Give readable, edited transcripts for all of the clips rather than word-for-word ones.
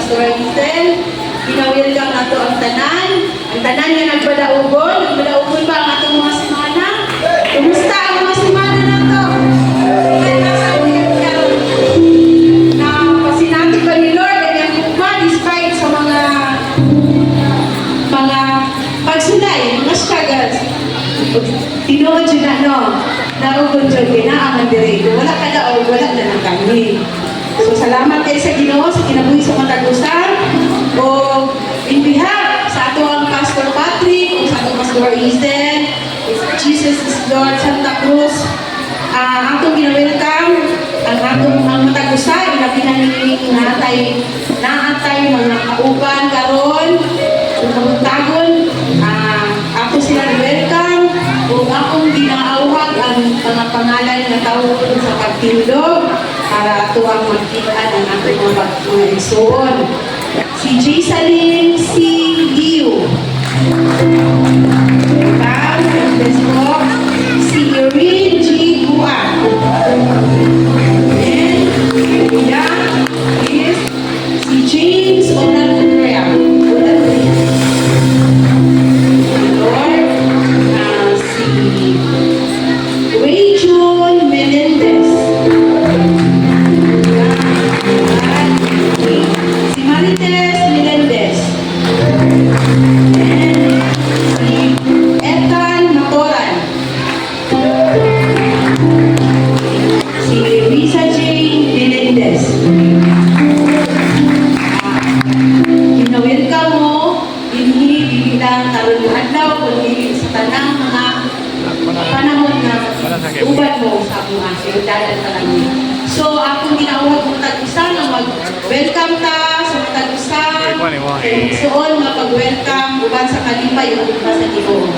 Pastor Ethan. Pinawilkang nato ang tanan nga nagpadaugon ba ang atong mga semana? Kumusta ang mga semana nato? Na pasinati ba ni Lord ang iyang kukma despite sa mga pagsunday, mga struggles. Tinood yun na, no? Naugon dyan, kinaaman direct. Wala ka na o wala na ng kami. So, salamat kayo sa Ginoo, sa kinabuhi sa Matagusan. O, in behalf sa ato ang Pastor Patrick, o sa ato Pastor Ethan, Jesus is Lord, Santa Cruz, atong ginawelcome, ang atong Matagusan, inapinaning naatay mga kauban karon, ang kabuntagon, ako sila welcome, o akong ginaawag ang mga pangalan na tawag sa pagtindog, para ito ang magkitaan ng ating mga igsoon. Si Jaysalyn C. Liu. Si Erin G. Guan. And yan is si James Onalcrea. Si Rachel Melendez. Si Marites Melendez. And si Ethan Matoran. Si Risa Jane Melendez. Ginawelcome mo, bibilang karon yung adlaw, kundi sa tanang mga panahon na ubad mo sa mga sinudanan pa lang. So, akong ginawag mo tag-usan na mag-welcome ta sa tag-usan. Soon, mapag-welcome uban sa kalipay o uban sa Ginoo.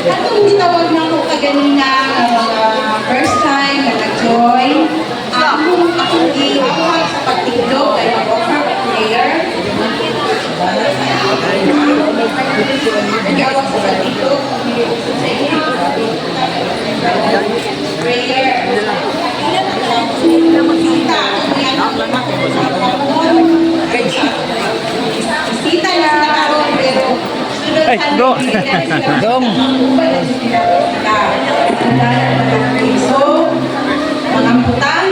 Atong gitawag na ko kaganina first time na nag-join. Akong i-awag sa pagtindog ay mag-offer prayer. Nag-awag sa pagtindog. Prayer. Kita na sila karoon. Go. Dong. So, mga amputan,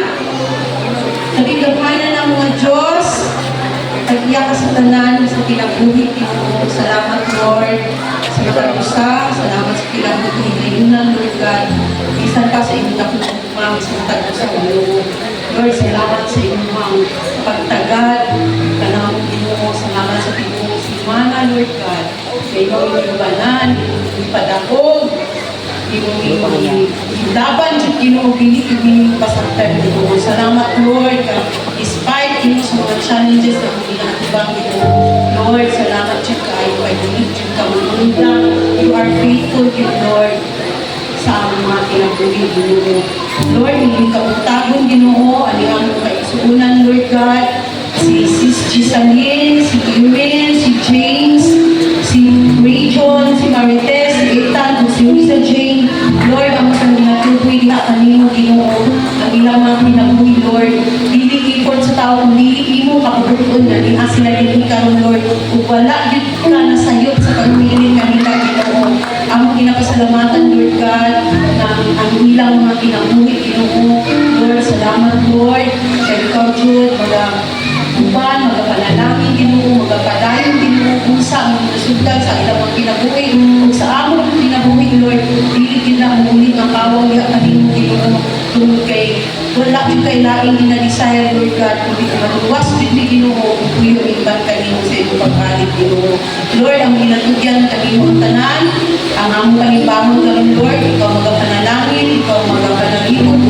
nabigamanan ng mga Diyos, nag-iyak sa tanan sa kinabuhi Ginoo. Salamat Lord sa nakalusa, salamat sa kinabuhi Ginoo, Lord God. Bisan pa sa inyong nakumang sa tago sa ulo. Lord, salamat sa inyong pagtagad, kanang Ginoo, salamat sa Ginoo si Mana, Lord God. Kay inyong banan, inyong padakog, inyong laban sa Ginoo, binit-binit pasangtan Ginoo. Salamat Lord, despite inyong sa mga challenges na pinakatibang Ginoo. Lord, salamat siya kayo, ay binit siya kamulunda. You are faithful, Lord, sa aming mga kinabuhi Ginoo. Lord, inyong kaputagon Ginoo, alihang mga kaisuunan, Lord God, si Sis Gisaline, si Erin, si James, si Rachel, si Marites, si Ethan, si Lisa Jane, Lord, ang mga natutuwi na kanino Ginoo, ang ilang mga kinabuhi, Lord, dili ipon sa tao, kung dili imo kapubuton na, di sila din ikaw, Lord, kung wala yun ka nasayot sa pagpili kanila, Ginoo, ang kinapasalamatan, Lord God, na ang ilang mga kinabuhi, Ginoo, Lord, salamat, Lord, kay ikaw, Jude, uban, magapanalangin Ginoo, magapadayon Ginoo, kung sa among nasugdan sa ilang mga kinabuhi, kung sa among kinabuhi, Lord, dili kita mulit ang kawang diha kanimo Ginoo, tungod kay wala yung kay laing ina-desire, Lord God, kundi maluwas din ni Ginoo, kung kuyo iban kanimo sa iyong pagkalit Ginoo. Lord, ang ginatugyan kanimo ang tanan, ang among panibamon karon Lord, ikaw magapanalangin, ikaw magapanalingkod,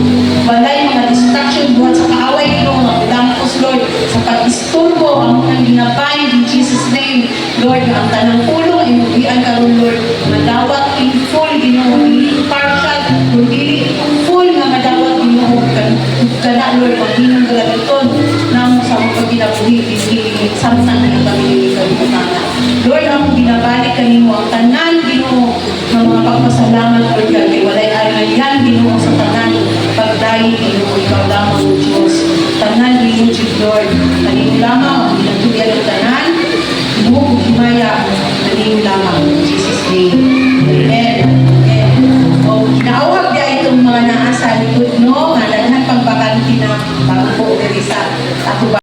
walay mga distraction buhat sa kaaway Ginoo, mga dampos Lord, sa pag-isturbo ang mga ginabayan in Jesus name, Lord, ang tanang pulong ay mubian karon Lord, madawat in full Ginoo, hindi partial, kundi full nga madawat Ginoo, kana Lord, paghinong galabiton nang sa mga pagkinabuhi, hindi samtang na kami kami Lord, ang binabalik kanimo ang tanan Ginoo ng mga pagpasalamat Lord God, kay walay ayan Ginoo sa tanan pagdayi Ginoo, ikaw lamang Diyos, tanan Ginoo Lord, kanino lamang ang binatuyan ng tanan